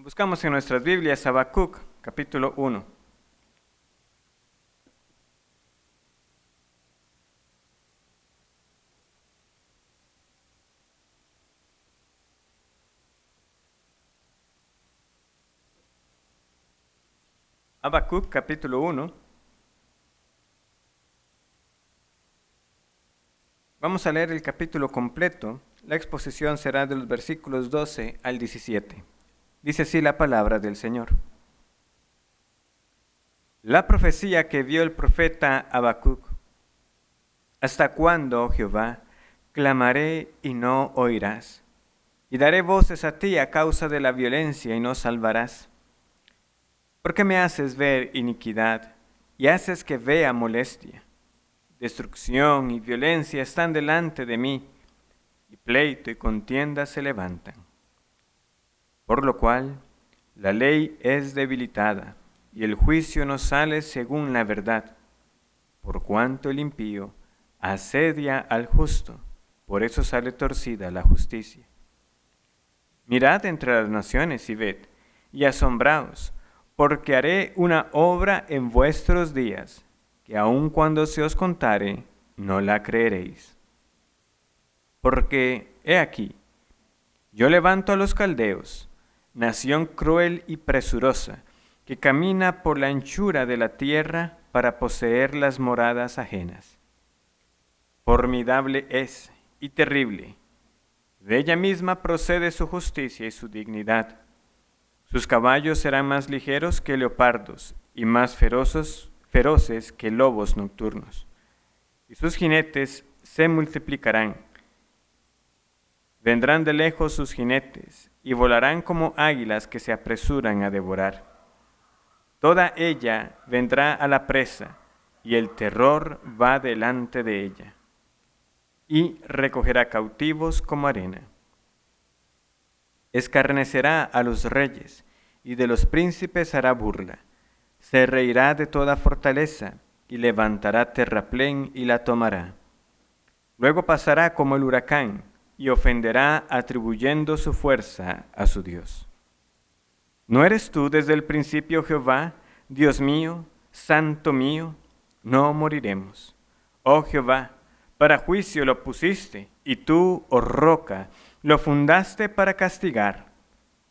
Buscamos en nuestras Biblias Habacuc, capítulo 1. Habacuc, capítulo 1. Vamos a leer el capítulo completo. La exposición será de los versículos 12 al 17. Dice así la palabra del Señor. La profecía que vio el profeta Habacuc. ¿Hasta cuándo, oh Jehová, clamaré y no oirás? Y daré voces a ti a causa de la violencia y no salvarás. ¿Por qué me haces ver iniquidad y haces que vea molestia? Destrucción y violencia están delante de mí, y pleito y contienda se levantan. Por lo cual, la ley es debilitada, y el juicio no sale según la verdad. Por cuanto el impío asedia al justo, por eso sale torcida la justicia. Mirad entre las naciones y ved, y asombraos, porque haré una obra en vuestros días, que aun cuando se os contare, no la creeréis. Porque, he aquí, yo levanto a los caldeos, nación cruel y presurosa, que camina por la anchura de la tierra para poseer las moradas ajenas. Formidable es y terrible. De ella misma procede su justicia y su dignidad. Sus caballos serán más ligeros que leopardos y más feroces que lobos nocturnos. Y sus jinetes se multiplicarán. Vendrán de lejos sus jinetes y volarán como águilas que se apresuran a devorar. Toda ella vendrá a la presa y el terror va delante de ella. Y recogerá cautivos como arena. Escarnecerá a los reyes y de los príncipes hará burla. Se reirá de toda fortaleza y levantará terraplén y la tomará. Luego pasará como el huracán y ofenderá atribuyendo su fuerza a su Dios. ¿No eres tú desde el principio, Jehová, Dios mío, santo mío? No moriremos. Oh Jehová, para juicio lo pusiste, y tú, oh roca, lo fundaste para castigar.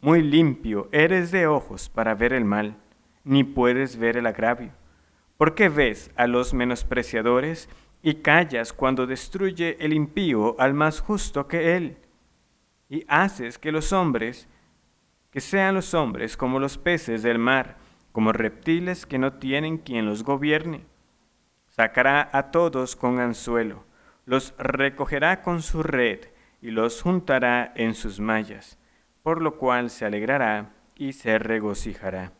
Muy limpio eres de ojos para ver el mal, ni puedes ver el agravio. ¿Por qué ves a los menospreciadores y callas cuando destruye el impío al más justo que él? Y haces que sean los hombres como los peces del mar, como reptiles que no tienen quien los gobierne. Sacará a todos con anzuelo, los recogerá con su red y los juntará en sus mallas, por lo cual se alegrará y se regocijará.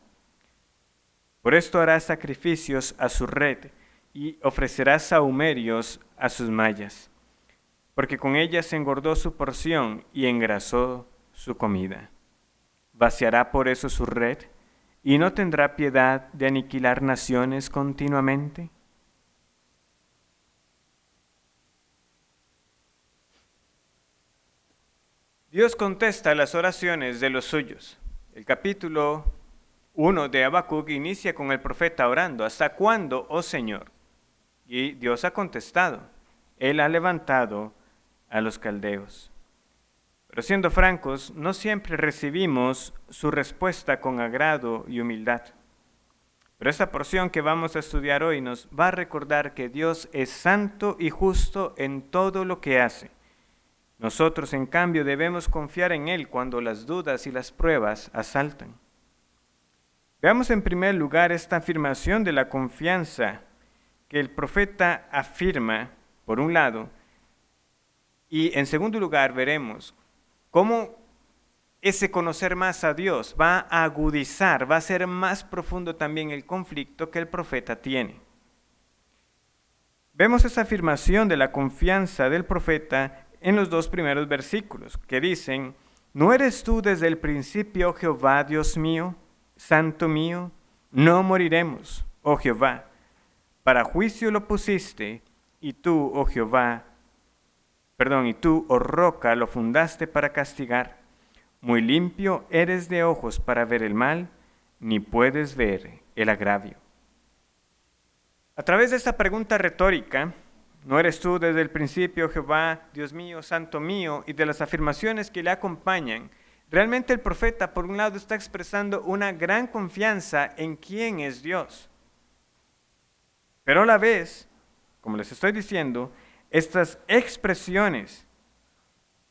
Por esto hará sacrificios a su red y ofrecerá sahumerios a sus mallas, porque con ellas engordó su porción y engrasó su comida. Vaciará por eso su red y no tendrá piedad de aniquilar naciones continuamente. Dios contesta las oraciones de los suyos. El capítulo 1 de Habacuc inicia con el profeta orando: ¿hasta cuándo, oh Señor? Y Dios ha contestado. Él ha levantado a los caldeos. Pero siendo francos, no siempre recibimos su respuesta con agrado y humildad. Pero esta porción que vamos a estudiar hoy nos va a recordar que Dios es santo y justo en todo lo que hace. Nosotros, en cambio, debemos confiar en Él cuando las dudas y las pruebas asaltan. Veamos en primer lugar esta afirmación de la confianza que el profeta afirma, por un lado, y en segundo lugar veremos cómo ese conocer más a Dios va a agudizar, va a ser más profundo también el conflicto que el profeta tiene. Vemos esa afirmación de la confianza del profeta en los dos primeros versículos, que dicen: ¿no eres tú desde el principio, Jehová, Dios mío, santo mío? No moriremos, oh Jehová. Para juicio lo pusiste, y tú, oh Jehová, y tú, oh roca, lo fundaste para castigar. muy limpio eres de ojos para ver el mal, ni puedes ver el agravio. A través de esta pregunta retórica, ¿no eres tú desde el principio, Jehová, Dios mío, Santo mío? Y de las afirmaciones que le acompañan, realmente el profeta, por un lado, está expresando una gran confianza en quién es Dios. Pero a la vez, como les estoy diciendo, estas expresiones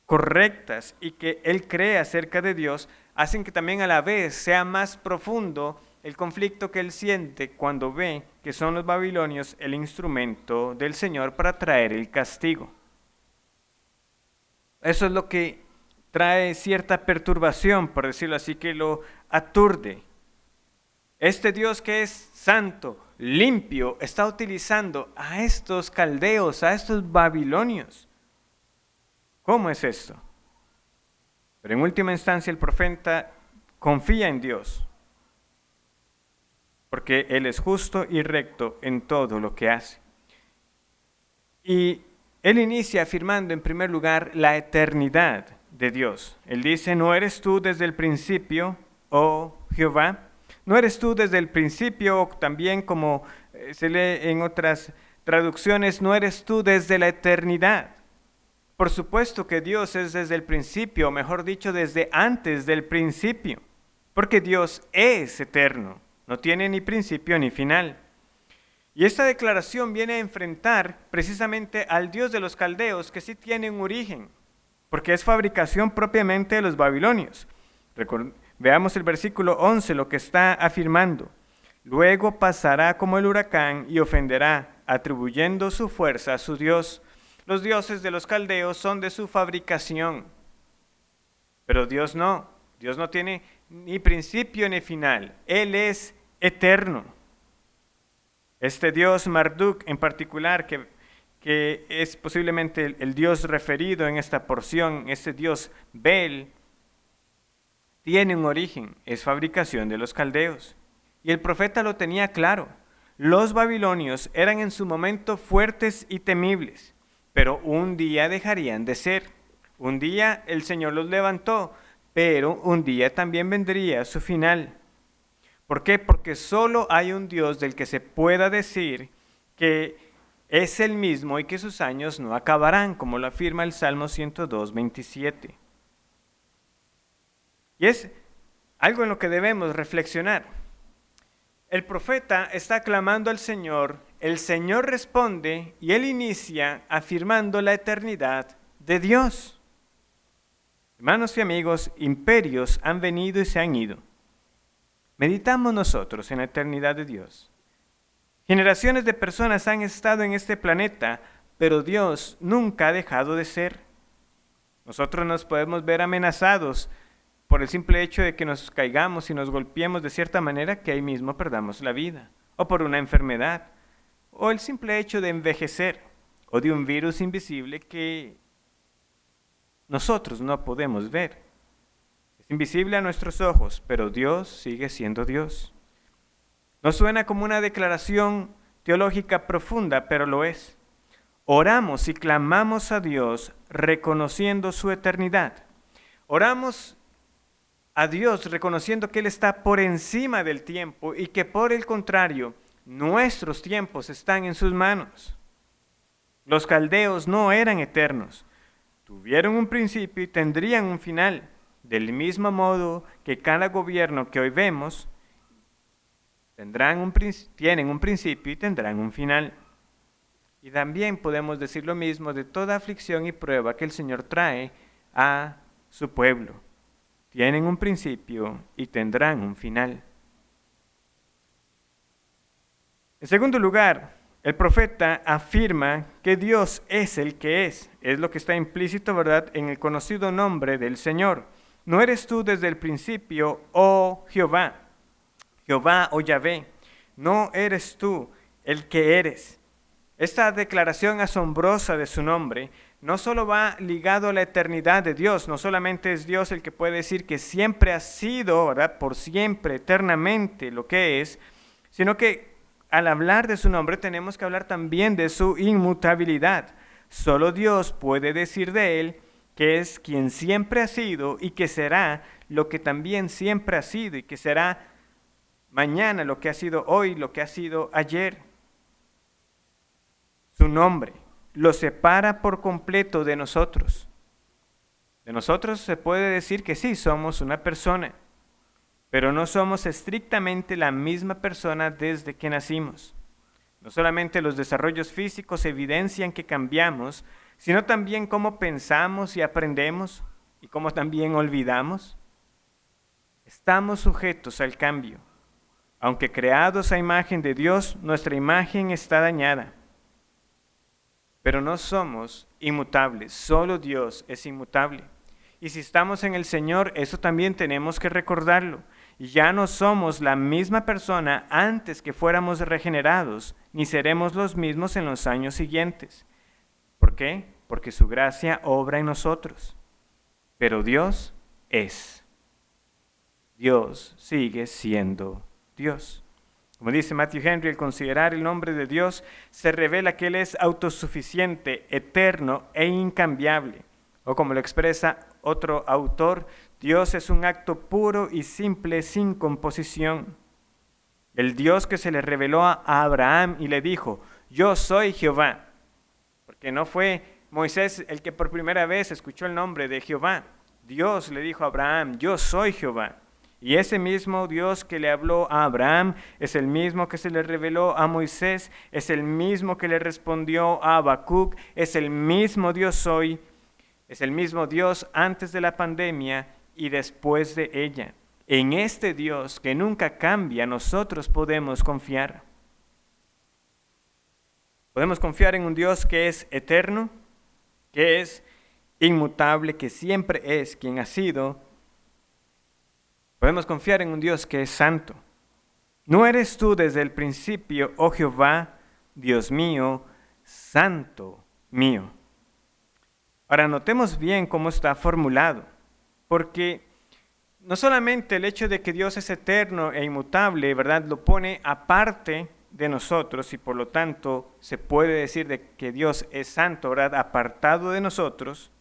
correctas y que él cree acerca de Dios hacen que también a la vez sea más profundo el conflicto que él siente cuando ve que son los babilonios el instrumento del Señor para traer el castigo. Eso es lo que trae cierta perturbación, por decirlo así, que lo aturde. Este Dios que es santo, limpio, está utilizando a estos caldeos, a estos babilonios. ¿Cómo es esto? Pero en última instancia el profeta confía en Dios, porque Él es justo y recto en todo lo que hace. Y Él inicia afirmando en primer lugar la eternidad de Dios. Él dice, ¿no eres tú desde el principio, oh Jehová? ¿No eres tú desde el principio? O también como se lee en otras traducciones, ¿no eres tú desde la eternidad? Por supuesto que Dios es desde el principio, o mejor dicho, desde antes del principio, porque Dios es eterno, no tiene ni principio ni final. Y esta declaración viene a enfrentar precisamente al Dios de los caldeos, que sí tiene un origen, porque es fabricación propiamente de los babilonios. Veamos el versículo 11, lo que está afirmando. Luego pasará como el huracán y ofenderá, atribuyendo su fuerza a su Dios. Los dioses de los caldeos son de su fabricación, pero Dios no tiene ni principio ni final, Él es eterno. Este Dios Marduk en particular, que es posiblemente el Dios referido en esta porción, este Dios Bel, tiene un origen, es fabricación de los caldeos. Y el profeta lo tenía claro, los babilonios eran en su momento fuertes y temibles, pero un día dejarían de ser. Un día el Señor los levantó, pero un día también vendría su final. ¿Por qué? Porque solo hay un Dios del que se pueda decir que es el mismo y que sus años no acabarán, como lo afirma el Salmo 102, 27. Y es algo en lo que debemos reflexionar. El profeta está clamando al Señor, el Señor responde y él inicia afirmando la eternidad de Dios. Hermanos y amigos, imperios han venido y se han ido. Meditamos nosotros en la eternidad de Dios. Generaciones de personas han estado en este planeta, pero Dios nunca ha dejado de ser. Nosotros nos podemos ver amenazados por el simple hecho de que nos caigamos y nos golpeemos de cierta manera que ahí mismo perdamos la vida, o por una enfermedad, o el simple hecho de envejecer, o de un virus invisible que nosotros no podemos ver. Es invisible a nuestros ojos, pero Dios sigue siendo Dios. No suena como una declaración teológica profunda, pero lo es. Oramos y clamamos a Dios reconociendo su eternidad. Oramos a Dios reconociendo que Él está por encima del tiempo y que por el contrario, nuestros tiempos están en sus manos. Los caldeos no eran eternos, tuvieron un principio y tendrían un final, del mismo modo que cada gobierno que hoy vemos tienen un principio y tendrán un final. Y también podemos decir lo mismo de toda aflicción y prueba que el Señor trae a su pueblo. Tienen un principio y tendrán un final. En segundo lugar, el profeta afirma que Dios es el que es lo que está implícito, ¿verdad?, en el conocido nombre del Señor. No eres tú desde el principio, oh Jehová, Jehová o Yahvé, no eres tú el que eres. Esta declaración asombrosa de su nombre no solo va ligado a la eternidad de Dios, no solamente es Dios el que puede decir que siempre ha sido, ¿verdad?, por siempre, eternamente lo que es, sino que al hablar de su nombre tenemos que hablar también de su inmutabilidad. Solo Dios puede decir de él que es quien siempre ha sido y que será lo que también siempre ha sido y que será mañana lo que ha sido hoy, lo que ha sido ayer. Su nombre lo separa por completo de nosotros. De nosotros se puede decir que sí, somos una persona, pero no somos estrictamente la misma persona desde que nacimos. No solamente los desarrollos físicos evidencian que cambiamos, sino también cómo pensamos y aprendemos y cómo también olvidamos. Estamos sujetos al cambio. Aunque creados a imagen de Dios, nuestra imagen está dañada. Pero no somos inmutables, solo Dios es inmutable. Y si estamos en el Señor, eso también tenemos que recordarlo. Ya no somos la misma persona antes que fuéramos regenerados, ni seremos los mismos en los años siguientes. ¿Por qué? Porque su gracia obra en nosotros. Pero Dios es. Dios sigue siendo Dios. Como dice Matthew Henry, al considerar el nombre de Dios, se revela que Él es autosuficiente, eterno e incambiable. O como lo expresa otro autor, Dios es un acto puro y simple sin composición. El Dios que se le reveló a Abraham y le dijo, yo soy Jehová. Porque no fue Moisés el que por primera vez escuchó el nombre de Jehová. Dios le dijo a Abraham, yo soy Jehová. Y ese mismo Dios que le habló a Abraham es el mismo que se le reveló a Moisés, es el mismo que le respondió a Habacuc, es el mismo Dios hoy, es el mismo Dios antes de la pandemia y después de ella. En este Dios que nunca cambia, nosotros podemos confiar. Podemos confiar en un Dios que es eterno, que es inmutable, que siempre es quien ha sido. Podemos confiar en un Dios que es santo. ¿No eres tú desde el principio, oh Jehová, Dios mío, santo mío? Ahora notemos bien cómo está formulado, porque no solamente el hecho de que Dios es eterno e inmutable, ¿verdad?, lo pone aparte de nosotros y por lo tanto se puede decir de que Dios es santo, ¿verdad?, apartado de nosotros.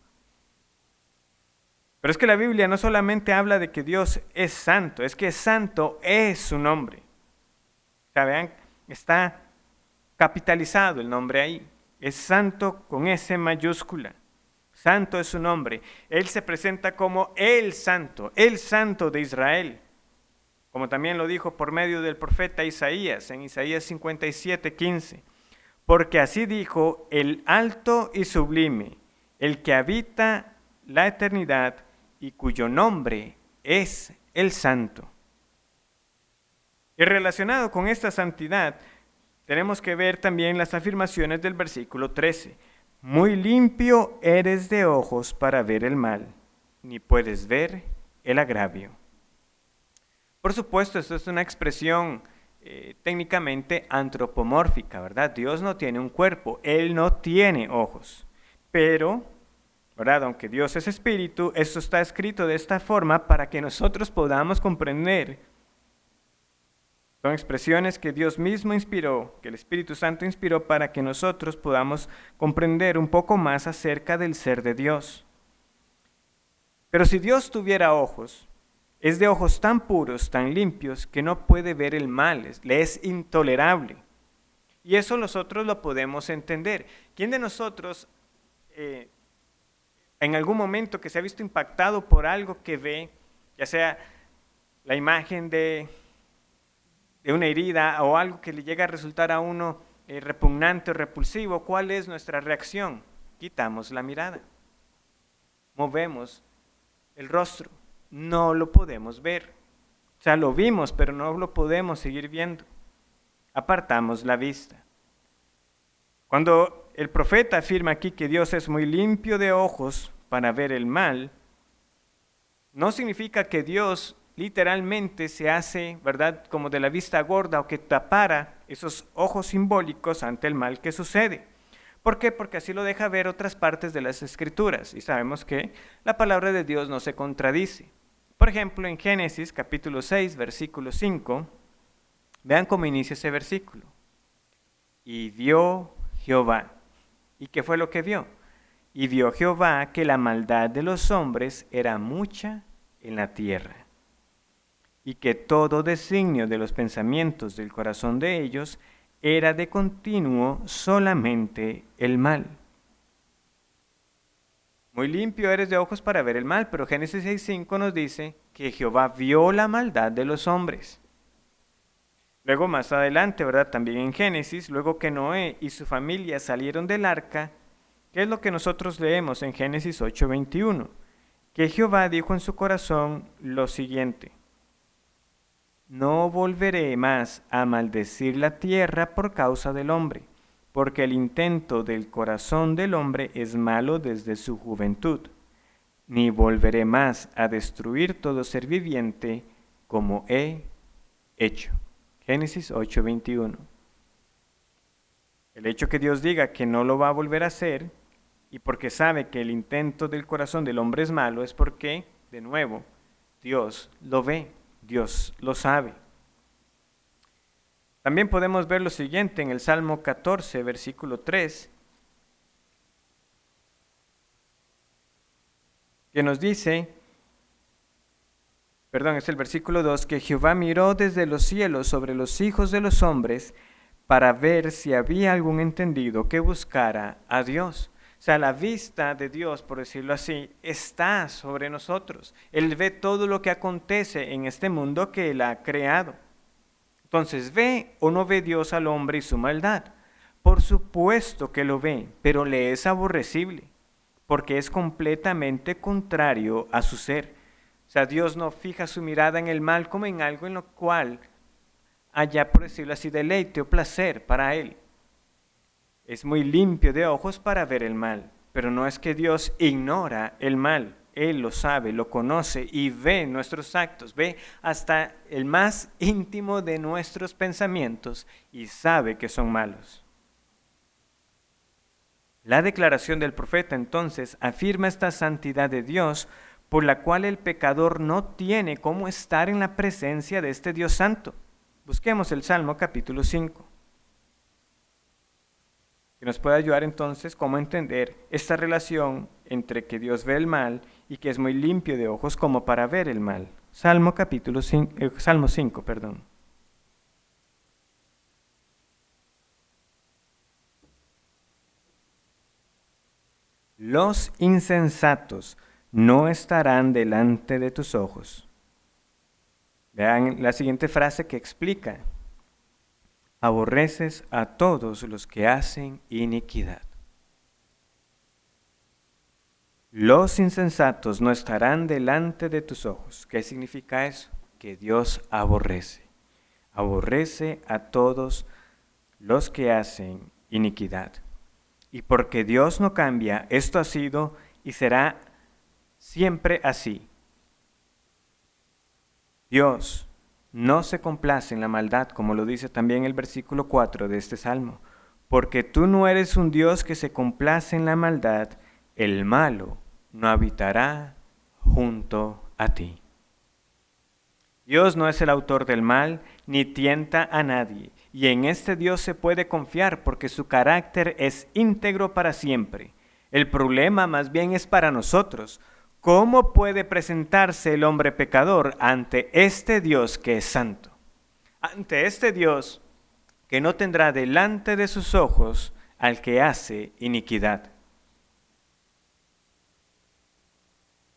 Pero es que la Biblia no solamente habla de que Dios es santo, es que santo es su nombre. O sea, vean, está capitalizado el nombre ahí. Es santo con S mayúscula. Santo es su nombre. Él se presenta como el santo de Israel. Como también lo dijo por medio del profeta Isaías, en Isaías 57:15. Porque así dijo el alto y sublime, el que habita la eternidad y cuyo nombre es el santo. Y relacionado con esta santidad, tenemos que ver también las afirmaciones del versículo 13. Muy limpio eres de ojos para ver el mal, ni puedes ver el agravio. Por supuesto, esto es una expresión técnicamente antropomórfica, ¿verdad? Dios no tiene un cuerpo, Él no tiene ojos, pero, ¿verdad?, aunque Dios es espíritu, esto está escrito de esta forma para que nosotros podamos comprender. Son expresiones que Dios mismo inspiró, que el Espíritu Santo inspiró para que nosotros podamos comprender un poco más acerca del ser de Dios. Pero si Dios tuviera ojos, es de ojos tan puros, tan limpios, que no puede ver el mal, le es intolerable. Y eso nosotros lo podemos entender. ¿Quién de nosotros en algún momento que se ha visto impactado por algo que ve, ya sea la imagen de una herida o algo que le llega a resultar a uno repugnante o repulsivo, cuál es nuestra reacción? Quitamos la mirada, movemos el rostro, no lo podemos ver. O sea, lo vimos, pero no lo podemos seguir viendo. Apartamos la vista. Cuando el profeta afirma aquí que Dios es muy limpio de ojos para ver el mal, no significa que Dios literalmente se hace, ¿verdad?, como de la vista gorda o que tapara esos ojos simbólicos ante el mal que sucede. ¿Por qué? Porque así lo deja ver otras partes de las Escrituras y sabemos que la palabra de Dios no se contradice. Por ejemplo, en Génesis capítulo 6, versículo 5, vean cómo inicia ese versículo. Y vio Jehová. ¿Y qué fue lo que vio? y vio Jehová que la maldad de los hombres era mucha en la tierra, y que todo designio de los pensamientos del corazón de ellos era de continuo solamente el mal. Muy limpio eres de ojos para ver el mal, pero Génesis 6:5 nos dice que Jehová vio la maldad de los hombres. Luego más adelante, ¿verdad? También en Génesis, luego que Noé y su familia salieron del arca, ¿qué es lo que nosotros leemos en Génesis 8:21? Que Jehová dijo en su corazón lo siguiente: no volveré más a maldecir la tierra por causa del hombre, porque el intento del corazón del hombre es malo desde su juventud, ni volveré más a destruir todo ser viviente como he hecho. Génesis 8:21. El hecho que Dios diga que no lo va a volver a hacer, y porque sabe que el intento del corazón del hombre es malo, es porque, de nuevo, Dios lo ve, Dios lo sabe. También podemos ver lo siguiente en el Salmo 14, versículo 3, que nos dice, es el versículo 2, que Jehová miró desde los cielos sobre los hijos de los hombres para ver si había algún entendido que buscara a Dios. O sea, la vista de Dios, por decirlo así, está sobre nosotros. Él ve todo lo que acontece en este mundo que Él ha creado. Entonces, ¿ve o no ve Dios al hombre y su maldad? Por supuesto que lo ve, pero le es aborrecible, porque es completamente contrario a su ser. O sea, Dios no fija su mirada en el mal como en algo en lo cual haya, por decirlo así, deleite o placer para Él. Es muy limpio de ojos para ver el mal, pero no es que Dios ignora el mal. Él lo sabe, lo conoce y ve nuestros actos, ve hasta el más íntimo de nuestros pensamientos y sabe que son malos. La declaración del profeta entonces afirma esta santidad de Dios por la cual el pecador no tiene cómo estar en la presencia de este Dios santo. Busquemos el Salmo capítulo 5. Que nos puede ayudar entonces cómo entender esta relación entre que Dios ve el mal y que es muy limpio de ojos como para ver el mal. Salmo 5. Los insensatos no estarán delante de tus ojos. Vean la siguiente frase que explica: aborreces a todos los que hacen iniquidad. Los insensatos no estarán delante de tus ojos. ¿Qué significa eso? Que Dios aborrece. Aborrece a todos los que hacen iniquidad. Y porque Dios no cambia, esto ha sido y será siempre así. Dios no se complace en la maldad, como lo dice también el versículo 4 de este salmo. Porque tú no eres un Dios que se complace en la maldad, el malo no habitará junto a ti. Dios no es el autor del mal, ni tienta a nadie, y en este Dios se puede confiar porque su carácter es íntegro para siempre. El problema más bien es para nosotros. ¿Cómo puede presentarse el hombre pecador ante este Dios que es santo? Ante este Dios que no tendrá delante de sus ojos al que hace iniquidad.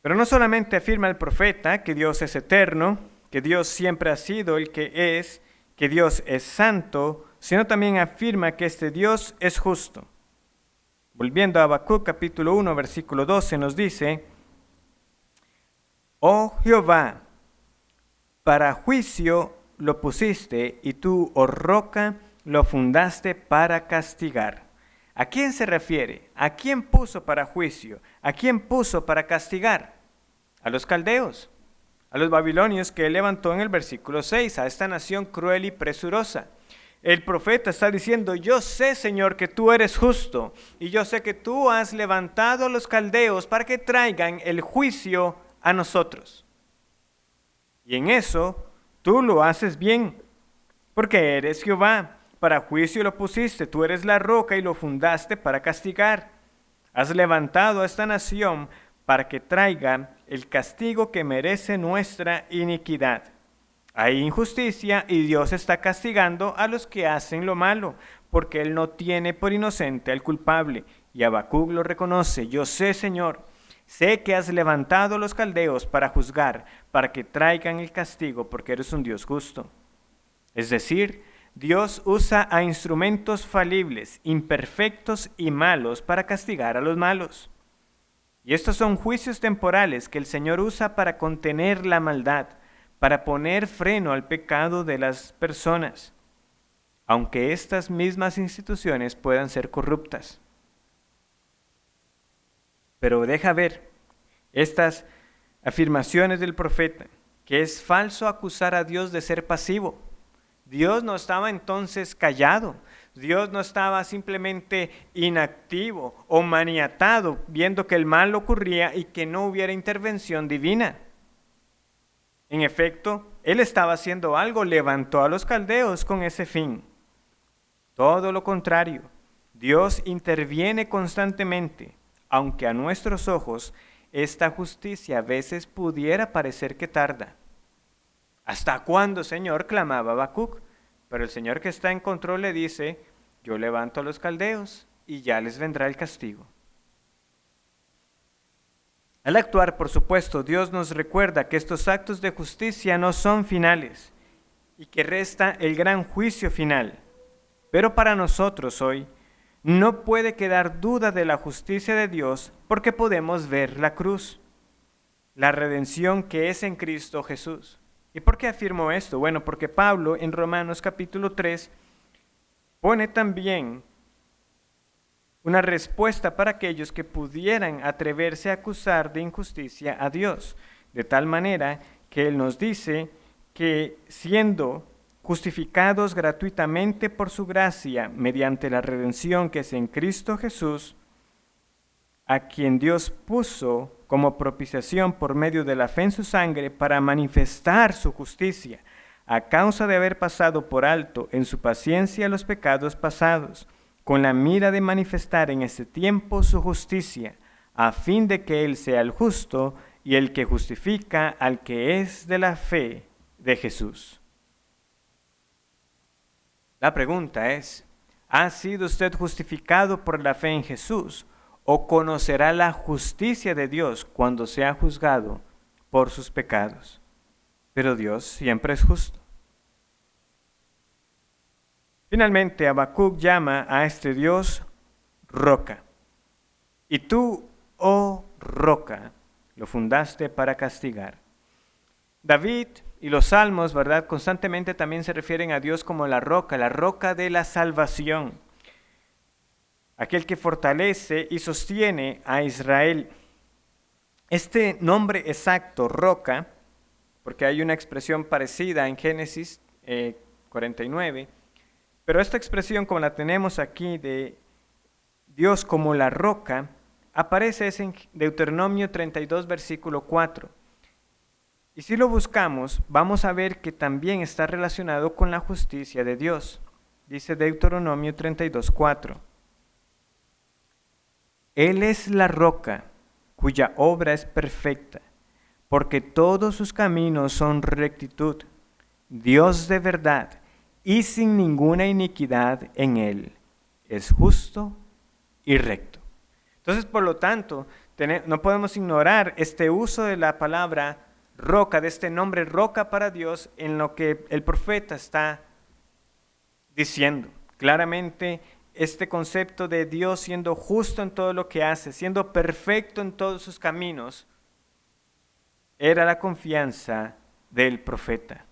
Pero no solamente afirma el profeta que Dios es eterno, que Dios siempre ha sido el que es, que Dios es santo, sino también afirma que este Dios es justo. Volviendo a Habacuc capítulo 1, versículo 12 nos dice: oh Jehová, para juicio lo pusiste y tú, oh roca, lo fundaste para castigar. ¿A quién se refiere? ¿A quién puso para juicio? ¿A quién puso para castigar? A los caldeos, a los babilonios que él levantó en el versículo 6, a esta nación cruel y presurosa. El profeta está diciendo: yo sé, Señor, que tú eres justo, y yo sé que tú has levantado a los caldeos para que traigan el juicio a nosotros. Y en eso tú lo haces bien, porque eres Jehová, para juicio lo pusiste, tú eres la roca y lo fundaste para castigar. Has levantado a esta nación para que traiga el castigo que merece nuestra iniquidad. Hay injusticia y Dios está castigando a los que hacen lo malo, porque Él no tiene por inocente al culpable. Y Habacuc lo reconoce: yo sé, Señor, sé que has levantado a los caldeos para juzgar, para que traigan el castigo, porque eres un Dios justo. Es decir, Dios usa a instrumentos falibles, imperfectos y malos para castigar a los malos. Y estos son juicios temporales que el Señor usa para contener la maldad, para poner freno al pecado de las personas, aunque estas mismas instituciones puedan ser corruptas. Pero deja ver estas afirmaciones del profeta, que es falso acusar a Dios de ser pasivo. Dios no estaba entonces callado, Dios no estaba simplemente inactivo o maniatado viendo que el mal ocurría y que no hubiera intervención divina. En efecto, Él estaba haciendo algo, levantó a los caldeos con ese fin. Todo lo contrario, Dios interviene constantemente, aunque a nuestros ojos esta justicia a veces pudiera parecer que tarda. ¿Hasta cuándo, Señor?, clamaba Habacuc. Pero el Señor que está en control le dice: yo levanto a los caldeos y ya les vendrá el castigo. Al actuar, por supuesto, Dios nos recuerda que estos actos de justicia no son finales y que resta el gran juicio final. Pero para nosotros hoy no puede quedar duda de la justicia de Dios, porque podemos ver la cruz, la redención que es en Cristo Jesús. ¿Y por qué afirmo esto? Bueno, porque Pablo en Romanos capítulo 3 pone también una respuesta para aquellos que pudieran atreverse a acusar de injusticia a Dios, de tal manera que Él nos dice que siendo justificados gratuitamente por su gracia mediante la redención que es en Cristo Jesús, a quien Dios puso como propiciación por medio de la fe en su sangre para manifestar su justicia, a causa de haber pasado por alto en su paciencia los pecados pasados, con la mira de manifestar en este tiempo su justicia, a fin de que Él sea el justo y el que justifica al que es de la fe de Jesús. La pregunta es: ¿ha sido usted justificado por la fe en Jesús o conocerá la justicia de Dios cuando sea juzgado por sus pecados? Pero Dios siempre es justo. Finalmente, Habacuc llama a este Dios roca. Y tú, oh roca, lo fundaste para castigar. David y los salmos, ¿verdad?, constantemente también se refieren a Dios como la roca de la salvación, aquel que fortalece y sostiene a Israel. Este nombre exacto, roca, porque hay una expresión parecida en Génesis 49, pero esta expresión, como la tenemos aquí de Dios como la roca, aparece en Deuteronomio 32, versículo 4. Y si lo buscamos, vamos a ver que también está relacionado con la justicia de Dios. Dice Deuteronomio 32, 4. Él es la roca, cuya obra es perfecta, porque todos sus caminos son rectitud, Dios de verdad, y sin ninguna iniquidad en él. Es justo y recto. Entonces, por lo tanto, no podemos ignorar este uso de la palabra roca, de este nombre roca para Dios, en lo que el profeta está diciendo. Claramente, este concepto de Dios siendo justo en todo lo que hace, siendo perfecto en todos sus caminos, era la confianza del profeta.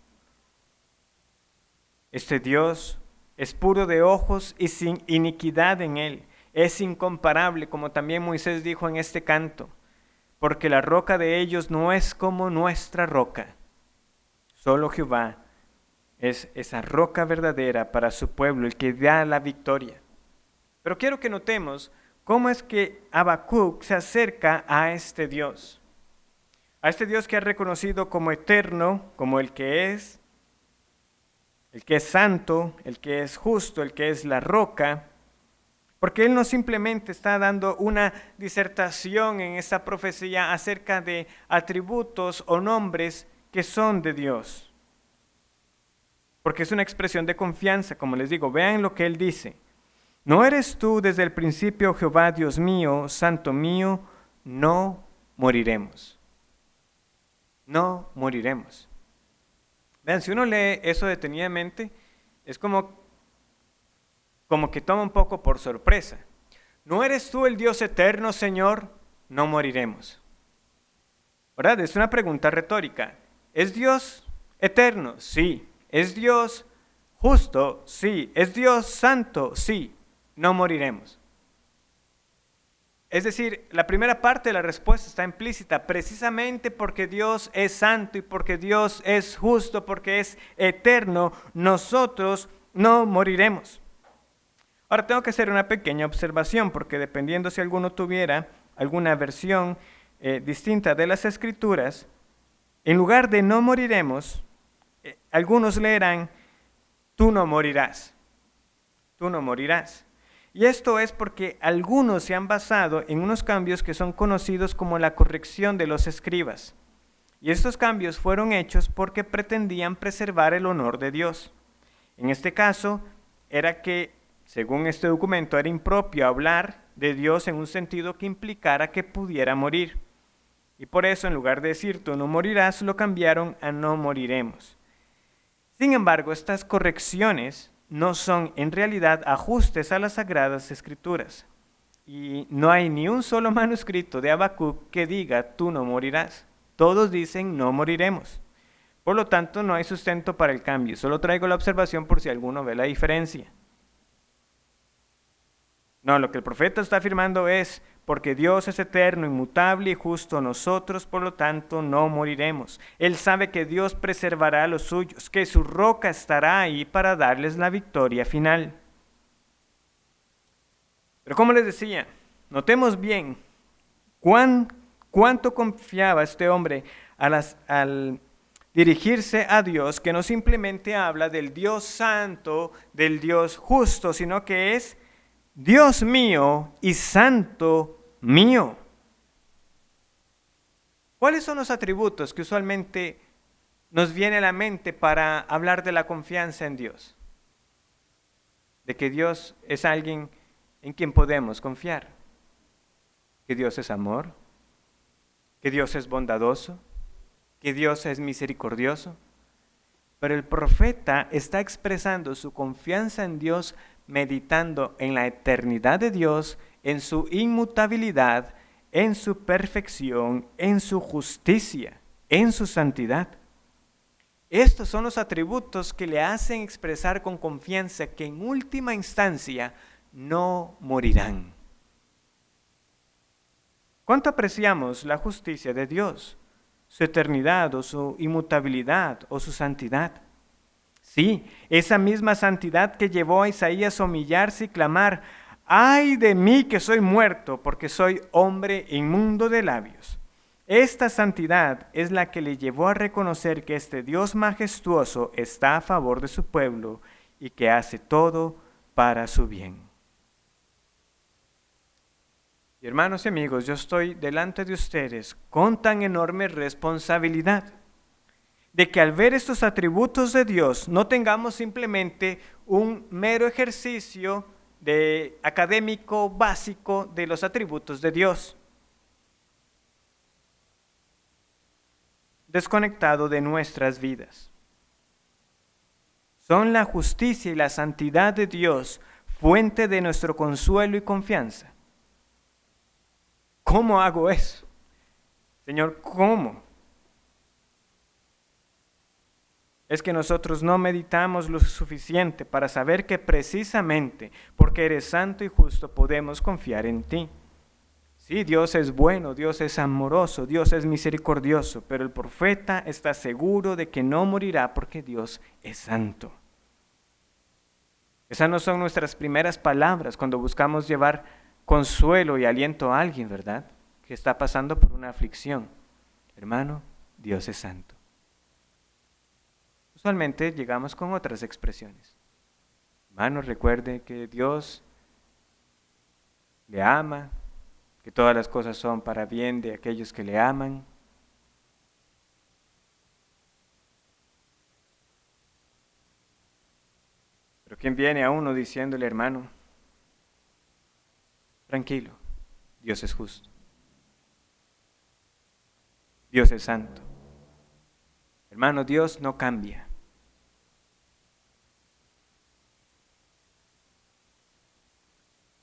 Este Dios es puro de ojos y sin iniquidad en él. Es incomparable, como también Moisés dijo en este canto, porque la roca de ellos no es como nuestra roca. Solo Jehová es esa roca verdadera para su pueblo, el que da la victoria. Pero quiero que notemos cómo es que Habacuc se acerca a este Dios que ha reconocido como eterno, como el que es santo, el que es justo, el que es la roca, Porque Él no simplemente está dando una disertación en esta profecía acerca de atributos o nombres que son de Dios. Porque es una expresión de confianza, como les digo. Vean lo que Él dice. ¿No eres tú desde el principio, Jehová, Dios mío, santo mío? No moriremos. No moriremos. Vean, si uno lee eso detenidamente, es como que toma un poco por sorpresa. ¿No eres tú el Dios eterno, Señor? No moriremos. ¿Verdad? Es una pregunta retórica. ¿Es Dios eterno? Sí. ¿Es Dios justo? Sí. ¿Es Dios santo? Sí. No moriremos. Es decir, la primera parte de la respuesta está implícita, precisamente porque Dios es santo y porque Dios es justo, porque es eterno, nosotros no moriremos. Ahora tengo que hacer una pequeña observación, porque dependiendo si alguno tuviera alguna versión distinta de las Escrituras, en lugar de no moriremos, algunos leerán, tú no morirás, tú no morirás. Y esto es porque algunos se han basado en unos cambios que son conocidos como la corrección de los escribas. Y estos cambios fueron hechos porque pretendían preservar el honor de Dios. En este caso, era que, según este documento, era impropio hablar de Dios en un sentido que implicara que pudiera morir. Y por eso, en lugar de decir tú no morirás, lo cambiaron a no moriremos. Sin embargo, estas correcciones no son en realidad ajustes a las Sagradas Escrituras. Y no hay ni un solo manuscrito de Habacuc que diga tú no morirás. Todos dicen no moriremos. Por lo tanto, no hay sustento para el cambio. Solo traigo la observación por si alguno ve la diferencia. No, lo que el profeta está afirmando es, porque Dios es eterno, inmutable y justo, nosotros por lo tanto no moriremos. Él sabe que Dios preservará a los suyos, que su roca estará ahí para darles la victoria final. Pero como les decía, notemos bien cuánto confiaba este hombre al dirigirse a Dios, que no simplemente habla del Dios santo, del Dios justo, sino que es Dios mío y santo mío. ¿Cuáles son los atributos que usualmente nos viene a la mente para hablar de la confianza en Dios? De que Dios es alguien en quien podemos confiar. Que Dios es amor, que Dios es bondadoso, que Dios es misericordioso. Pero el profeta está expresando su confianza en Dios meditando en la eternidad de Dios, en su inmutabilidad, en su perfección, en su justicia, en su santidad. Estos son los atributos que le hacen expresar con confianza que en última instancia no morirán. ¿Cuánto apreciamos la justicia de Dios, su eternidad o su inmutabilidad o su santidad? Sí, esa misma santidad que llevó a Isaías a humillarse y clamar, ¡ay de mí que soy muerto, porque soy hombre inmundo de labios! Esta santidad es la que le llevó a reconocer que este Dios majestuoso está a favor de su pueblo y que hace todo para su bien. Y hermanos y amigos, yo estoy delante de ustedes con tan enorme responsabilidad de que al ver estos atributos de Dios no tengamos simplemente un mero ejercicio académico básico de los atributos de Dios, desconectado de nuestras vidas. Son la justicia y la santidad de Dios fuente de nuestro consuelo y confianza. ¿Cómo hago eso? Señor, ¿cómo? Es que nosotros no meditamos lo suficiente para saber que precisamente porque eres santo y justo podemos confiar en ti. Sí, Dios es bueno, Dios es amoroso, Dios es misericordioso, pero el profeta está seguro de que no morirá porque Dios es santo. Esas no son nuestras primeras palabras cuando buscamos llevar consuelo y aliento a alguien, ¿verdad? Que está pasando por una aflicción. Hermano, Dios es santo. Usualmente llegamos con otras expresiones. Hermano, recuerde que Dios le ama, que todas las cosas son para bien de aquellos que le aman. Pero ¿quién viene a uno diciéndole, hermano, tranquilo, Dios es justo, Dios es santo? Hermano, Dios no cambia.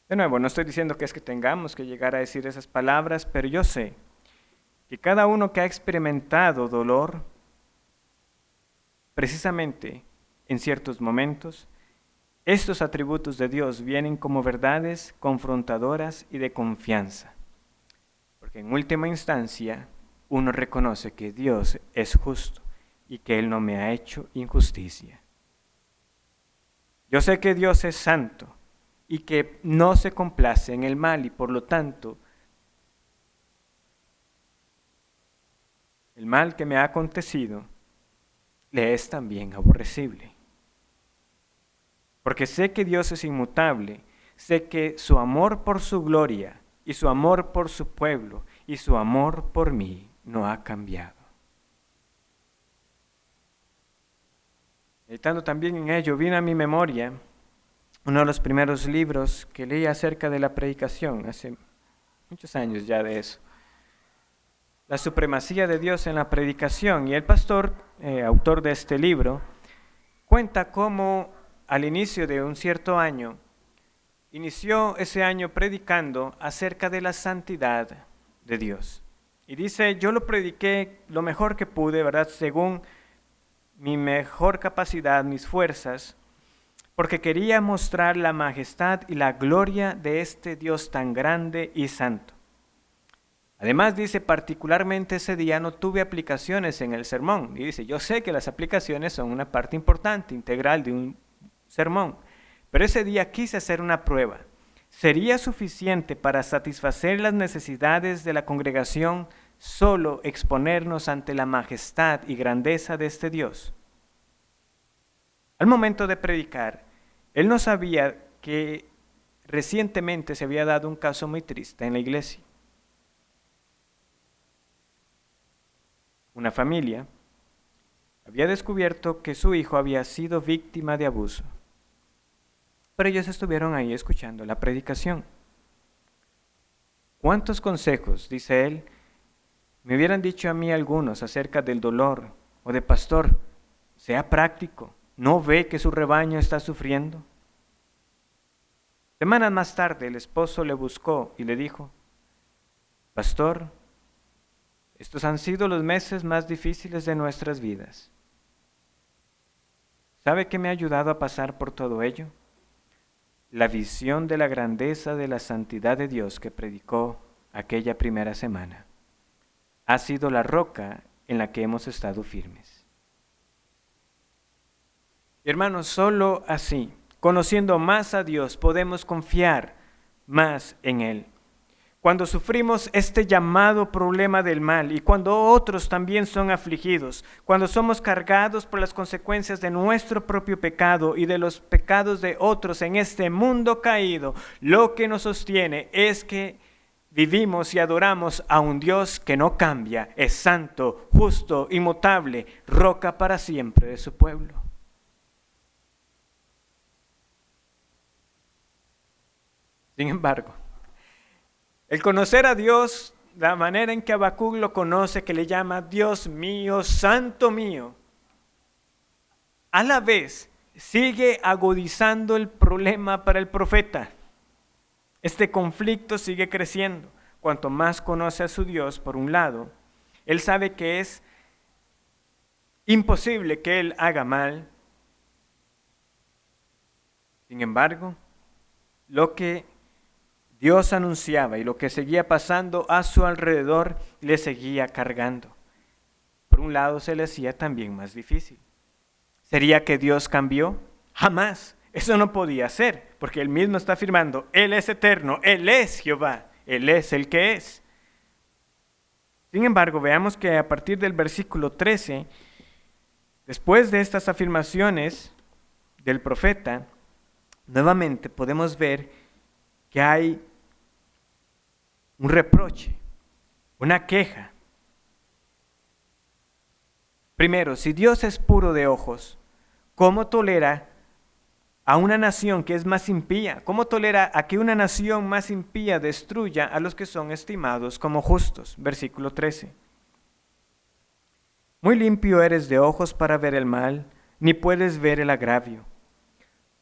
De nuevo, no estoy diciendo que es que tengamos que llegar a decir esas palabras, pero yo sé que cada uno que ha experimentado dolor, precisamente en ciertos momentos, estos atributos de Dios vienen como verdades confrontadoras y de confianza. Porque en última instancia, uno reconoce que Dios es justo y que Él no me ha hecho injusticia. Yo sé que Dios es santo y que no se complace en el mal y por lo tanto, el mal que me ha acontecido le es también aborrecible. Porque sé que Dios es inmutable, sé que su amor por su gloria y su amor por su pueblo y su amor por mí no ha cambiado. Meditando también en ello, vino a mi memoria uno de los primeros libros que leí acerca de la predicación, hace muchos años ya de eso. La supremacía de Dios en la predicación. Y el pastor, autor de este libro, cuenta cómo al inicio de un cierto año, inició ese año predicando acerca de la santidad de Dios. Y dice, yo lo prediqué lo mejor que pude, ¿verdad? Según mi mejor capacidad, mis fuerzas, porque quería mostrar la majestad y la gloria de este Dios tan grande y santo. Además dice, particularmente ese día no tuve aplicaciones en el sermón. Y dice, yo sé que las aplicaciones son una parte importante, integral de un sermón, pero ese día quise hacer una prueba. ¿Sería suficiente para satisfacer las necesidades de la congregación solo exponernos ante la majestad y grandeza de este Dios? Al momento de predicar, él no sabía que recientemente se había dado un caso muy triste en la iglesia. Una familia había descubierto que su hijo había sido víctima de abuso. Pero ellos estuvieron ahí escuchando la predicación. ¿Cuántos consejos, dice él, me hubieran dicho a mí algunos acerca del dolor o de pastor? Sea práctico, ¿no ve que su rebaño está sufriendo? Semanas más tarde el esposo le buscó y le dijo, pastor, estos han sido los meses más difíciles de nuestras vidas. ¿Sabe qué me ha ayudado a pasar por todo ello? La visión de la grandeza de la santidad de Dios que predicó aquella primera semana. Ha sido la roca en la que hemos estado firmes. Y hermanos, solo así, conociendo más a Dios, podemos confiar más en Él. Cuando sufrimos este llamado problema del mal y cuando otros también son afligidos, cuando somos cargados por las consecuencias de nuestro propio pecado y de los pecados de otros en este mundo caído, lo que nos sostiene es que vivimos y adoramos a un Dios que no cambia, es santo, justo, inmutable, roca para siempre de su pueblo. Sin embargo, el conocer a Dios, la manera en que Habacuc lo conoce, que le llama Dios mío, santo mío, a la vez sigue agudizando el problema para el profeta. Este conflicto sigue creciendo. Cuanto más conoce a su Dios, por un lado, él sabe que es imposible que él haga mal. Sin embargo, lo que Dios anunciaba y lo que seguía pasando a su alrededor le seguía cargando. Por un lado se le hacía también más difícil. ¿Sería que Dios cambió? Jamás. Eso no podía ser, porque Él mismo está afirmando, Él es eterno, Él es Jehová, Él es el que es. Sin embargo, veamos que a partir del versículo 13, después de estas afirmaciones del profeta, nuevamente podemos ver que hay un reproche, una queja. Primero, si Dios es puro de ojos, ¿cómo tolera a una nación que es más impía? ¿Cómo tolera a que una nación más impía destruya a los que son estimados como justos? Versículo 13. Muy limpio eres de ojos para ver el mal, ni puedes ver el agravio.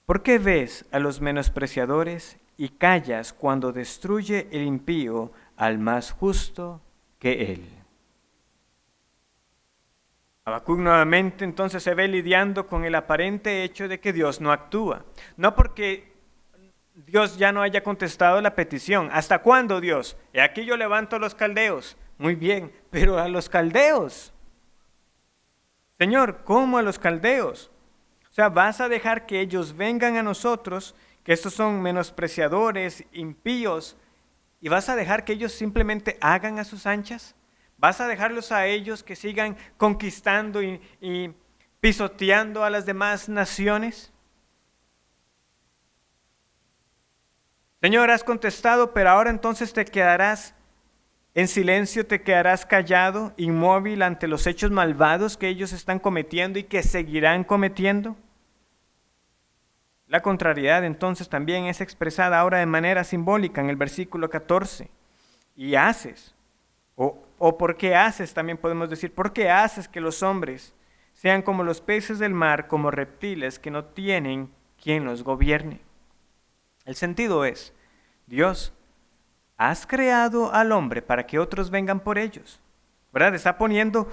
¿Por qué ves a los menospreciadores y callas cuando destruye el impío al más justo que él? Habacuc nuevamente entonces se ve lidiando con el aparente hecho de que Dios no actúa. No porque Dios ya no haya contestado la petición. ¿Hasta cuándo, Dios? Y aquí yo levanto a los caldeos. Muy bien, pero a los caldeos. Señor, ¿cómo a los caldeos? O sea, ¿vas a dejar que ellos vengan a nosotros, que estos son menospreciadores, impíos, y vas a dejar que ellos simplemente hagan a sus anchas? ¿Vas a dejarlos a ellos que sigan conquistando y pisoteando a las demás naciones? Señor, has contestado, pero ahora entonces te quedarás en silencio, te quedarás callado, inmóvil ante los hechos malvados que ellos están cometiendo y que seguirán cometiendo. La contrariedad entonces también es expresada ahora de manera simbólica en el versículo 14. Y haces, o ¿por qué haces? También podemos decir, ¿por qué haces que los hombres sean como los peces del mar, como reptiles que no tienen quien los gobierne? El sentido es, Dios, has creado al hombre para que otros vengan por ellos, ¿verdad? Está poniendo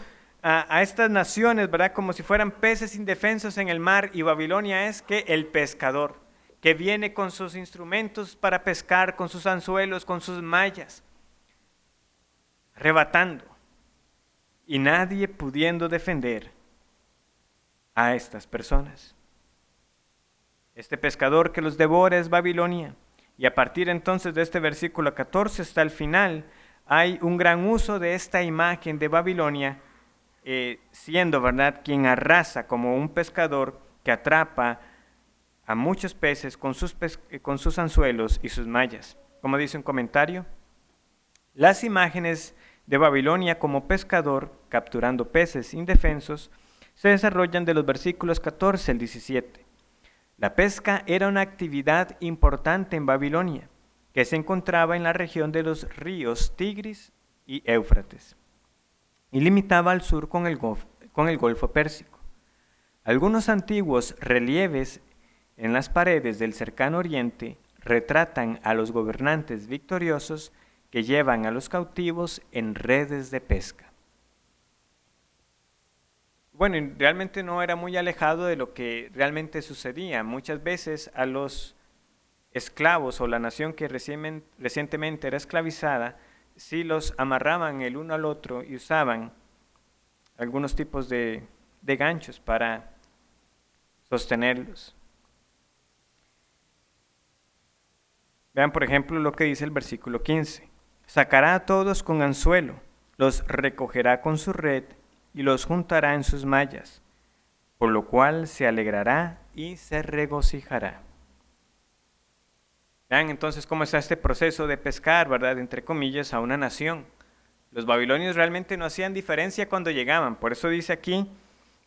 a estas naciones, ¿verdad? Como si fueran peces indefensos en el mar, y Babilonia es que el pescador, que viene con sus instrumentos para pescar, con sus anzuelos, con sus mallas, arrebatando, y nadie pudiendo defender a estas personas. Este pescador que los devora es Babilonia, y a partir entonces de este versículo 14 hasta el final, hay un gran uso de esta imagen de Babilonia, siendo, ¿verdad?, quien arrasa como un pescador que atrapa a muchos peces con sus anzuelos y sus mallas. Como dice un comentario, las imágenes de Babilonia como pescador capturando peces indefensos se desarrollan de los versículos 14 al 17. La pesca era una actividad importante en Babilonia, que se encontraba en la región de los ríos Tigris y Éufrates, y limitaba al sur con el Golfo Pérsico. Algunos antiguos relieves en las paredes del cercano oriente retratan a los gobernantes victoriosos que llevan a los cautivos en redes de pesca. Bueno, realmente no era muy alejado de lo que realmente sucedía. Muchas veces a los esclavos o la nación que recientemente era esclavizada, sí los amarraban el uno al otro y usaban algunos tipos de ganchos para sostenerlos. Vean, por ejemplo, lo que dice el versículo 15. Sacará a todos con anzuelo, los recogerá con su red y los juntará en sus mallas, por lo cual se alegrará y se regocijará. Vean entonces cómo está este proceso de pescar, ¿verdad?, entre comillas, a una nación. Los babilonios realmente no hacían diferencia cuando llegaban, por eso dice aquí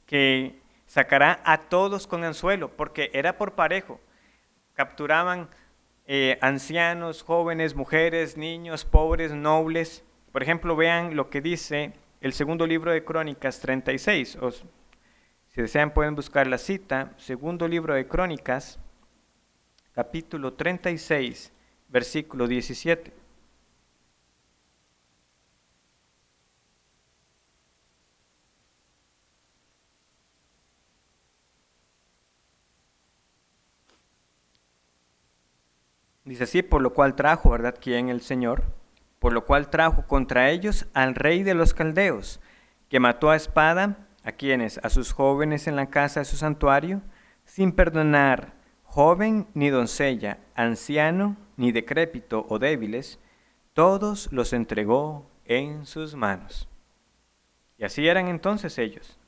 que sacará a todos con anzuelo, porque era por parejo. Capturaban ancianos, jóvenes, mujeres, niños, pobres, nobles. Por ejemplo, vean lo que dice el segundo libro de Crónicas 36, o si desean pueden buscar la cita, segundo libro de Crónicas, capítulo 36, versículo 17. Dice así, por lo cual trajo, ¿verdad?, ¿quién? El Señor. Por lo cual trajo contra ellos al rey de los caldeos, que mató a espada, ¿a quienes? A sus jóvenes en la casa de su santuario, sin perdonar joven ni doncella, anciano ni decrépito o débiles, todos los entregó en sus manos. Y así eran entonces ellos.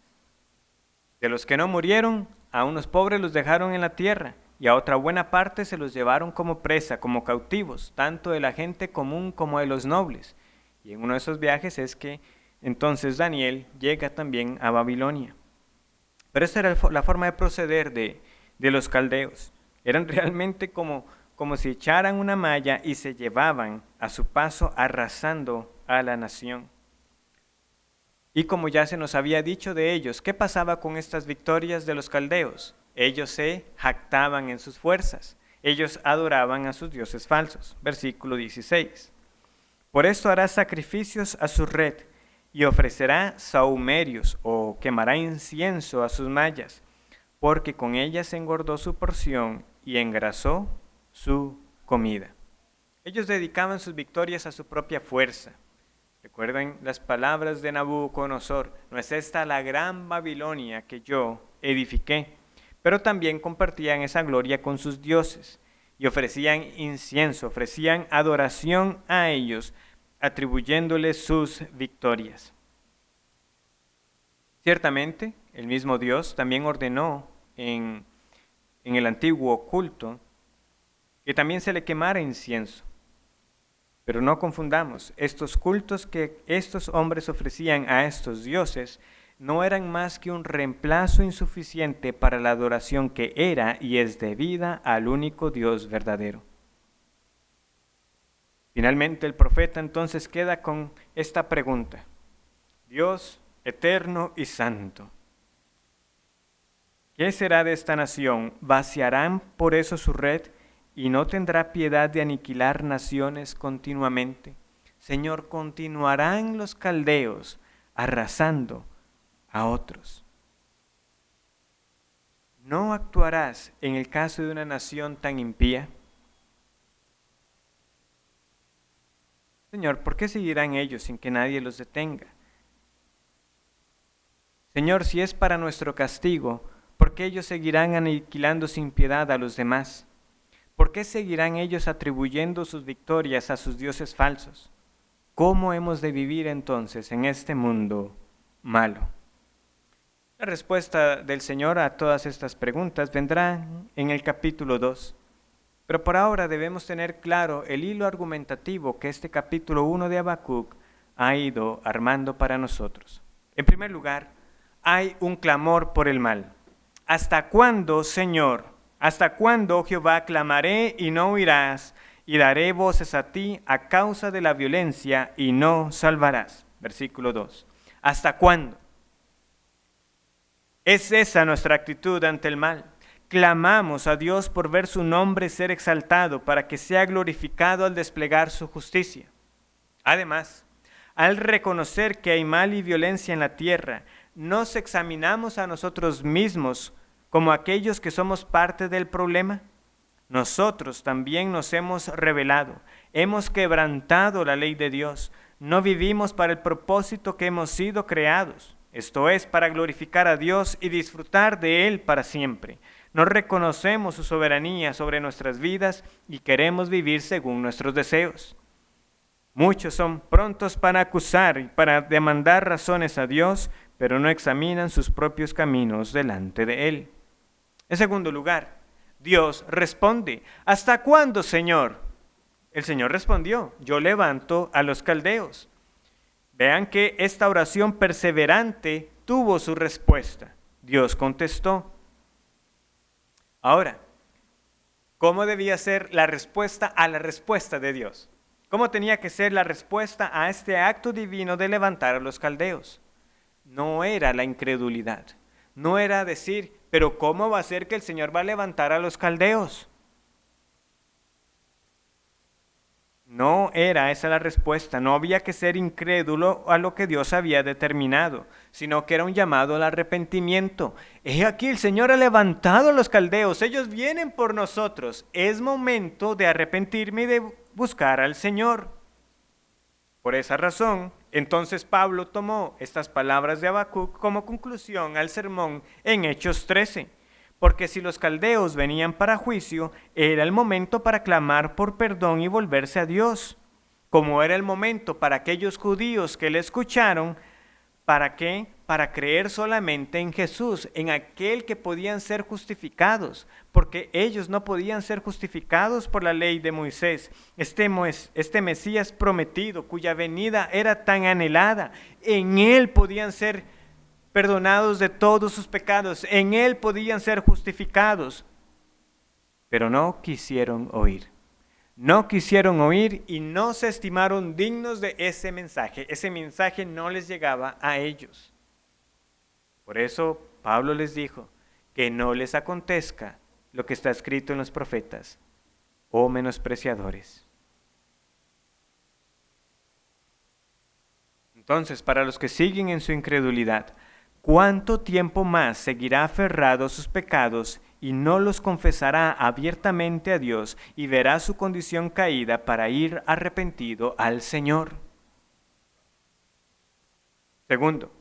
De los que no murieron, a unos pobres los dejaron en la tierra, y a otra buena parte se los llevaron como presa, como cautivos, tanto de la gente común como de los nobles. Y en uno de esos viajes es que entonces Daniel llega también a Babilonia. Pero esa era la forma de proceder de los caldeos. Eran realmente como si echaran una malla y se llevaban a su paso arrasando a la nación. Y como ya se nos había dicho de ellos, ¿qué pasaba con estas victorias de los caldeos? Ellos se jactaban en sus fuerzas. Ellos adoraban a sus dioses falsos. Versículo 16. Por esto hará sacrificios a su red y ofrecerá sahumerios o quemará incienso a sus mallas, porque con ellas engordó su porción y engrasó su comida. Ellos dedicaban sus victorias a su propia fuerza. Recuerden las palabras de Nabucodonosor: ¿no es esta la gran Babilonia que yo edifiqué? Pero también compartían esa gloria con sus dioses y ofrecían incienso, ofrecían adoración a ellos, atribuyéndoles sus victorias. Ciertamente, el mismo Dios también ordenó en el antiguo culto que también se le quemara incienso. Pero no confundamos, estos cultos que estos hombres ofrecían a estos dioses no eran más que un reemplazo insuficiente para la adoración que era y es debida al único Dios verdadero. Finalmente el profeta entonces queda con esta pregunta: Dios eterno y santo, ¿qué será de esta nación? ¿Vaciarán por eso su red y no tendrá piedad de aniquilar naciones continuamente? Señor, ¿continuarán los caldeos arrasando a otros? ¿No actuarás en el caso de una nación tan impía? Señor, ¿por qué seguirán ellos sin que nadie los detenga? Señor, si es para nuestro castigo, ¿por qué ellos seguirán aniquilando sin piedad a los demás? ¿Por qué seguirán ellos atribuyendo sus victorias a sus dioses falsos? ¿Cómo hemos de vivir entonces en este mundo malo? La respuesta del Señor a todas estas preguntas vendrá en el capítulo 2. Pero por ahora debemos tener claro el hilo argumentativo que este capítulo 1 de Habacuc ha ido armando para nosotros. En primer lugar, hay un clamor por el mal. ¿Hasta cuándo, Señor? ¿Hasta cuándo, Jehová, clamaré y no oirás, y daré voces a ti a causa de la violencia y no salvarás? Versículo 2. ¿Hasta cuándo? ¿Es esa nuestra actitud ante el mal? Clamamos a Dios por ver su nombre ser exaltado para que sea glorificado al desplegar su justicia. Además, al reconocer que hay mal y violencia en la tierra, ¿nos examinamos a nosotros mismos como aquellos que somos parte del problema? Nosotros también nos hemos rebelado, hemos quebrantado la ley de Dios, no vivimos para el propósito que hemos sido creados, esto es, para glorificar a Dios y disfrutar de Él para siempre. No reconocemos su soberanía sobre nuestras vidas y queremos vivir según nuestros deseos. Muchos son prontos para acusar y para demandar razones a Dios, pero no examinan sus propios caminos delante de Él. En segundo lugar, Dios responde: ¿hasta cuándo, Señor? El Señor respondió: yo levanto a los caldeos. Vean que esta oración perseverante tuvo su respuesta. Dios contestó. Ahora, ¿cómo debía ser la respuesta a la respuesta de Dios? ¿Cómo tenía que ser la respuesta a este acto divino de levantar a los caldeos? No era la incredulidad, no era decir, pero ¿cómo va a ser que el Señor va a levantar a los caldeos? No era esa la respuesta, no había que ser incrédulo a lo que Dios había determinado, sino que era un llamado al arrepentimiento. He aquí, el Señor ha levantado a los caldeos, ellos vienen por nosotros, es momento de arrepentirme y de buscar al Señor. Por esa razón, entonces Pablo tomó estas palabras de Habacuc como conclusión al sermón en Hechos 13. Porque si los caldeos venían para juicio, era el momento para clamar por perdón y volverse a Dios. Como era el momento para aquellos judíos que le escucharon, ¿para qué? para creer solamente en Jesús, en aquel que podían ser justificados, porque ellos no podían ser justificados por la ley de Moisés. Este Mesías prometido, cuya venida era tan anhelada, en él podían ser perdonados de todos sus pecados, en él podían ser justificados, pero no quisieron oír. No quisieron oír y no se estimaron dignos de ese mensaje. Ese mensaje no les llegaba a ellos. Por eso Pablo les dijo que no les acontezca lo que está escrito en los profetas, oh menospreciadores. Entonces, para los que siguen en su incredulidad, ¿cuánto tiempo más seguirá aferrado a sus pecados y no los confesará abiertamente a Dios y verá su condición caída para ir arrepentido al Señor? Segundo,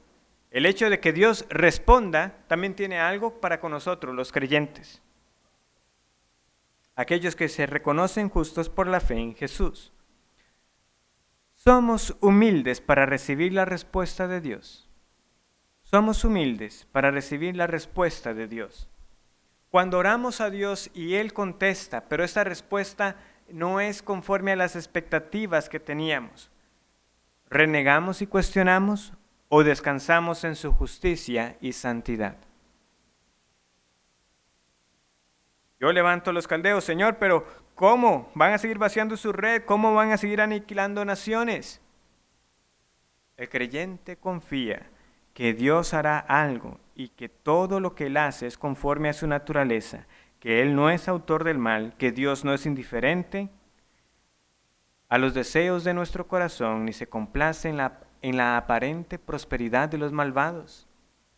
el hecho de que Dios responda también tiene algo para con nosotros, los creyentes, aquellos que se reconocen justos por la fe en Jesús. Somos humildes para recibir la respuesta de Dios. Somos humildes para recibir la respuesta de Dios. Cuando oramos a Dios y Él contesta, pero esta respuesta no es conforme a las expectativas que teníamos, ¿renegamos y cuestionamos o descansamos en su justicia y santidad? Yo levanto a los caldeos, Señor, pero ¿cómo? ¿Van a seguir vaciando su red? ¿Cómo van a seguir aniquilando naciones? El creyente confía que Dios hará algo y que todo lo que Él hace es conforme a su naturaleza, que Él no es autor del mal, que Dios no es indiferente a los deseos de nuestro corazón, ni se complace en la aparente prosperidad de los malvados.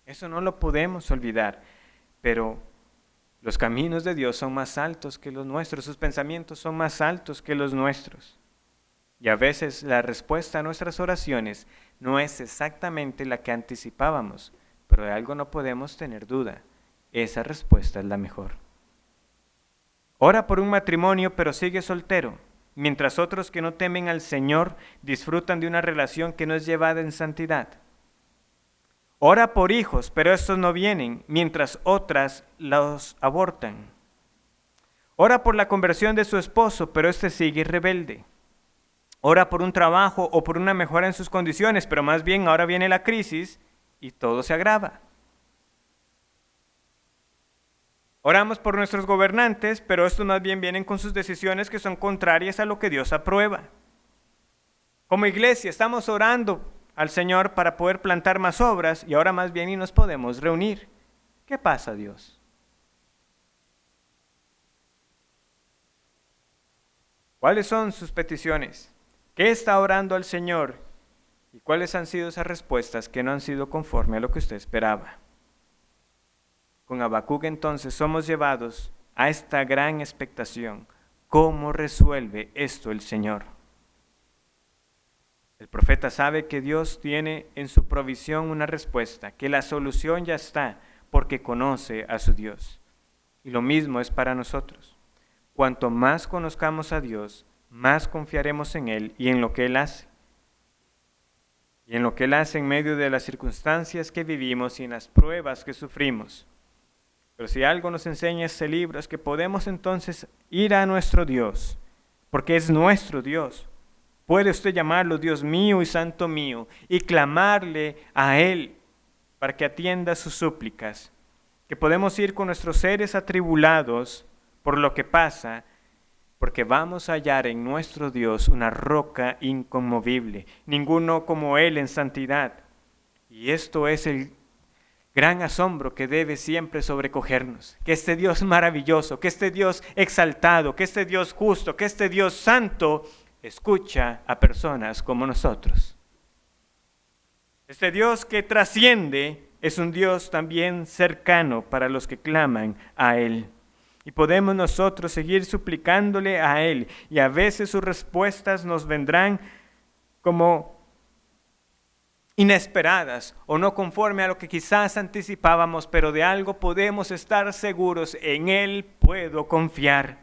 Eso no lo podemos olvidar, pero los caminos de Dios son más altos que los nuestros, sus pensamientos son más altos que los nuestros. Y a veces la respuesta a nuestras oraciones no es exactamente la que anticipábamos, pero de algo no podemos tener duda, esa respuesta es la mejor. Ora por un matrimonio pero sigue soltero, mientras otros que no temen al Señor disfrutan de una relación que no es llevada en santidad. Ora por hijos, pero estos no vienen, mientras otras los abortan. Ora por la conversión de su esposo, pero éste sigue rebelde. Ora por un trabajo o por una mejora en sus condiciones, pero más bien ahora viene la crisis y todo se agrava. Oramos por nuestros gobernantes, pero estos más bien vienen con sus decisiones que son contrarias a lo que Dios aprueba. Como iglesia estamos orando al Señor para poder plantar más obras y ahora más bien ni nos podemos reunir. ¿Qué pasa, Dios? ¿Cuáles son sus peticiones? ¿Qué está orando al Señor? ¿Y cuáles han sido esas respuestas que no han sido conforme a lo que usted esperaba? Con Habacuc entonces somos llevados a esta gran expectación. ¿Cómo resuelve esto el Señor? El profeta sabe que Dios tiene en su provisión una respuesta, que la solución ya está porque conoce a su Dios. Y lo mismo es para nosotros. Cuanto más conozcamos a Dios, más confiaremos en Él y en lo que Él hace. Y en lo que Él hace en medio de las circunstancias que vivimos y en las pruebas que sufrimos. Pero si algo nos enseña este libro es que podemos entonces ir a nuestro Dios, porque es nuestro Dios. Puede usted llamarlo Dios mío y santo mío y clamarle a Él para que atienda sus súplicas. Que podemos ir con nuestros seres atribulados por lo que pasa, porque vamos a hallar en nuestro Dios una roca inconmovible, ninguno como Él en santidad. Y esto es el gran asombro que debe siempre sobrecogernos, que este Dios maravilloso, que este Dios exaltado, que este Dios justo, que este Dios santo, escucha a personas como nosotros. Este Dios que trasciende es un Dios también cercano para los que claman a Él. Y podemos nosotros seguir suplicándole a Él, y a veces sus respuestas nos vendrán como inesperadas o no conforme a lo que quizás anticipábamos, pero de algo podemos estar seguros, en Él puedo confiar.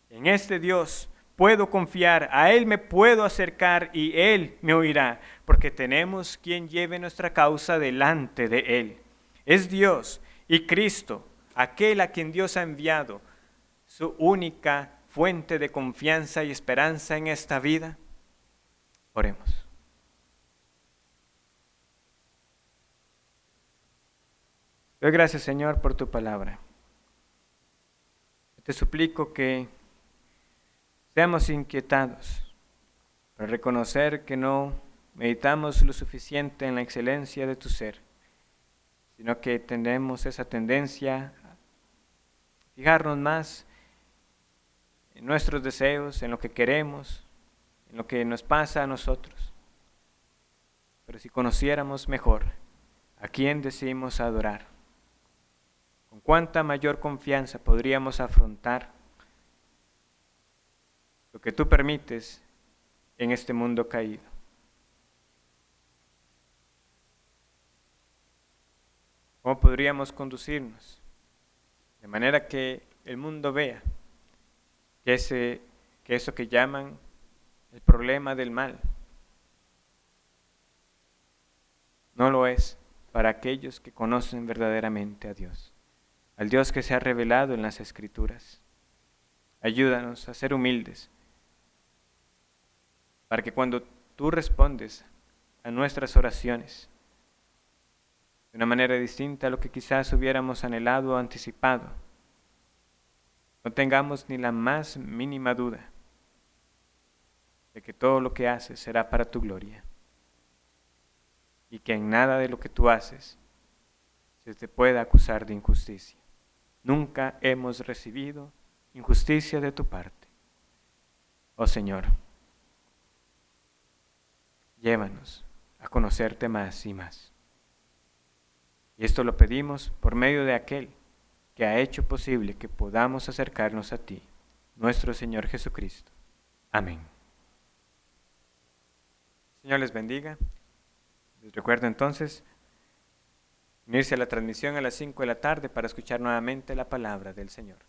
En este Dios puedo confiar, a Él me puedo acercar y Él me oirá, porque tenemos quien lleve nuestra causa delante de Él. Es Dios y Cristo, aquel a quien Dios ha enviado, su única fuente de confianza y esperanza en esta vida. Oremos. Doy gracias, Señor, por tu palabra. Te suplico que seamos inquietados para reconocer que no meditamos lo suficiente en la excelencia de tu ser, sino que tenemos esa tendencia a fijarnos más en nuestros deseos, en lo que queremos, en lo que nos pasa a nosotros. Pero si conociéramos mejor a quién decimos adorar, con cuánta mayor confianza podríamos afrontar lo que tú permites en este mundo caído. ¿Cómo podríamos conducirnos de manera que el mundo vea que eso que llaman el problema del mal no lo es para aquellos que conocen verdaderamente a Dios, al Dios que se ha revelado en las Escrituras? Ayúdanos a ser humildes, para que cuando tú respondes a nuestras oraciones de una manera distinta a lo que quizás hubiéramos anhelado o anticipado, no tengamos ni la más mínima duda de que todo lo que haces será para tu gloria y que en nada de lo que tú haces se te pueda acusar de injusticia. Nunca hemos recibido injusticia de tu parte. Oh Señor, llévanos a conocerte más y más. Y esto lo pedimos por medio de aquel que ha hecho posible que podamos acercarnos a ti, nuestro Señor Jesucristo. Amén. Señor les bendiga. Les recuerdo entonces unirse a la transmisión a las 5 de la tarde para escuchar nuevamente la palabra del Señor.